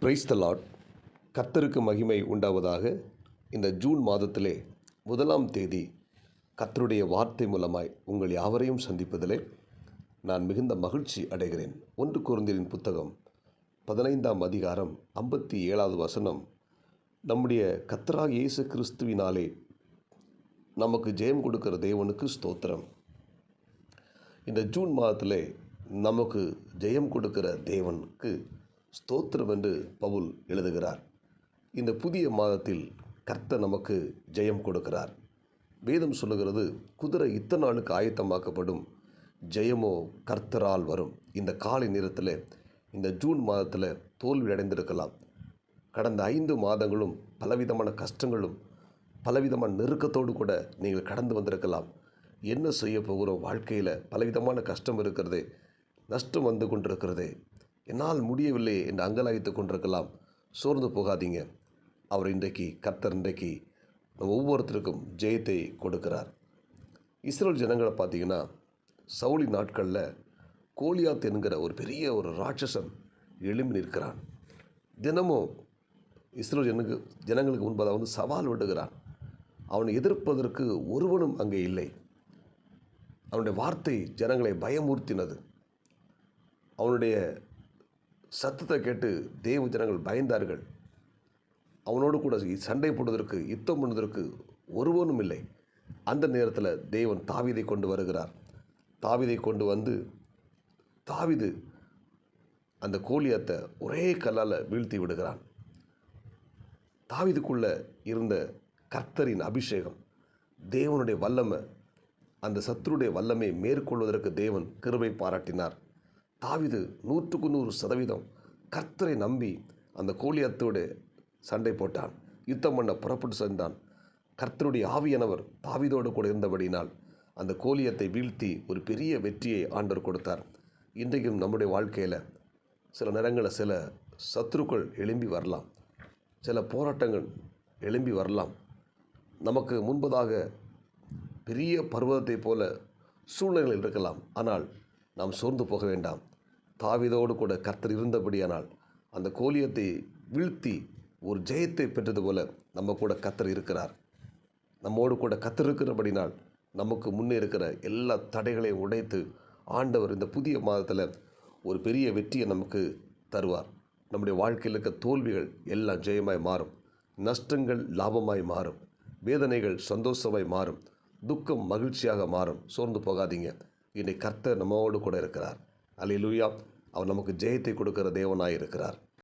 Praise the Lord. கர்த்தருக்கு மகிமை உண்டாவதாக. இந்த ஜூன் மாதத்திலே 1ஆம் தேதி கர்த்தருடைய வார்த்தை மூலமாய் உங்கள் யாவரையும் சந்திப்பதிலே நான் மிகுந்த மகிழ்ச்சி அடைகிறேன். 1 கொரிந்தியரின் புத்தகம் 15ஆம் அதிகாரம் 57வது வசனம், நம்முடைய கர்த்தராகிய இயேசு கிறிஸ்துவினாலே நமக்கு ஜெயம் கொடுக்கிற தேவனுக்கு ஸ்தோத்திரம். இந்த ஜூன் மாதத்திலே நமக்கு ஜெயம் கொடுக்கிற தேவனுக்கு ஸ்தோத்திரம் என்று பவுல் எழுதுகிறார். இந்த புதிய மாதத்தில் கர்த்தர் நமக்கு ஜெயம் கொடுக்கிறார். வேதம் சொல்லுகிறது, குதிரை இத்தனை நாளுக்கு ஆயத்தமாக்கப்படும், ஜெயமோ கர்த்தரால் வரும். இந்த காலை நேரத்தில் இந்த ஜூன் மாதத்தில் தோல்வி அடைந்திருக்கலாம். கடந்த 5 மாதங்களும் பலவிதமான கஷ்டங்களும் பலவிதமான நெருக்கத்தோடு கூட நீங்கள் கடந்து வந்திருக்கலாம். என்ன செய்ய போகிறோம், வாழ்க்கையில் பலவிதமான கஷ்டம் இருக்கிறதே, நஷ்டம் வந்து கொண்டிருக்கிறதே, என்னால் முடியவில்லை என்று அங்கலாய்த்து கொண்டிருக்கலாம். சோர்ந்து போகாதீங்க. கர்த்தர் இன்றைக்கு ஒவ்வொருத்தருக்கும் ஜெயத்தை கொடுக்கிறார். இஸ்ரேல் ஜனங்களை பார்த்தீங்கன்னா, சவுலி நாட்களில் கோலியாத் என்கிற ஒரு பெரிய ராட்சசன் எழும்பி நிற்கிறான். தினமும் இஸ்ரேல் ஜனங்களுக்கு முன்பதாக சவால் விடுகிறான். அவனை எதிர்ப்பதற்கு ஒருவனும் அங்கே இல்லை. அவனுடைய வார்த்தை ஜனங்களை பயமுறுத்தினது. அவனுடைய சத்தத்தை கேட்டு தேவ ஜனங்கள் பயந்தார்கள். அவனோடு கூட சண்டை போடுவதற்கு, யுத்தம் பண்ணுவதற்கு ஒருவனும் இல்லை. அந்த நேரத்தில் தேவன் தாவீதை கொண்டு வருகிறார். தாவீதை கொண்டு வந்து தாவீது அந்த கோலியாத்தை ஒரே கல்லால் வீழ்த்தி விடுகிறான். தாவீதுக்குள்ளே இருந்த கர்த்தரின் அபிஷேகம், தேவனுடைய வல்லமை, அந்த சத்துருடைய வல்லமை மேற்கொள்வதற்கு தேவன் கிருபை பாராட்டினார். தாவீது 100% கர்த்தரை நம்பி அந்த கோலியாத்தோடு சண்டை போட்டான். யுத்தம் பண்ண புறப்பட்டு சென்றான். கர்த்தருடைய ஆவியானவர் தாவீதோடு கூட இருந்தபடினால் அந்த கோலியாத்தை வீழ்த்தி ஒரு பெரிய வெற்றியை ஆண்டவர் கொடுத்தார். இன்றைக்கும் நம்முடைய வாழ்க்கையில் சில நேரங்களில் சில சத்துருக்கள் எழும்பி வரலாம், சில போராட்டங்கள் எழும்பி வரலாம். நமக்கு முன்பதாக பெரிய பர்வதத்தை போல சூழ்நிலைகள் இருக்கலாம். ஆனால் நாம் சோர்ந்து போக வேண்டாம். தாவீதோடு கூட கர்த்தர் இருந்தபடியானால் அந்த கோலியத்தை வீழ்த்தி ஒரு ஜெயத்தை பெற்றது போல நம்ம கூட கர்த்தர் இருக்கிறார். நம்மோடு கூட கர்த்தர் இருக்கிறபடினால் நமக்கு முன்னே இருக்கிற எல்லா தடைகளையும் உடைத்து ஆண்டவர் இந்த புதிய மாதத்தில் ஒரு பெரிய வெற்றியை நமக்கு தருவார். நம்முடைய வாழ்க்கையில் இருக்க தோல்விகள் எல்லாம் ஜெயமாய் மாறும். நஷ்டங்கள் லாபமாய் மாறும். வேதனைகள் சந்தோஷமாய் மாறும். துக்கம் மகிழ்ச்சியாக மாறும். சோர்ந்து போகாதீங்க. இன்னைக்கு கர்த்தர் நம்மோடு கூட இருக்கிறார். அல்லேலூயா. அவர் நமக்கு ஜெயத்தை கொடுக்கிற தேவனாய் இருக்கிறார்.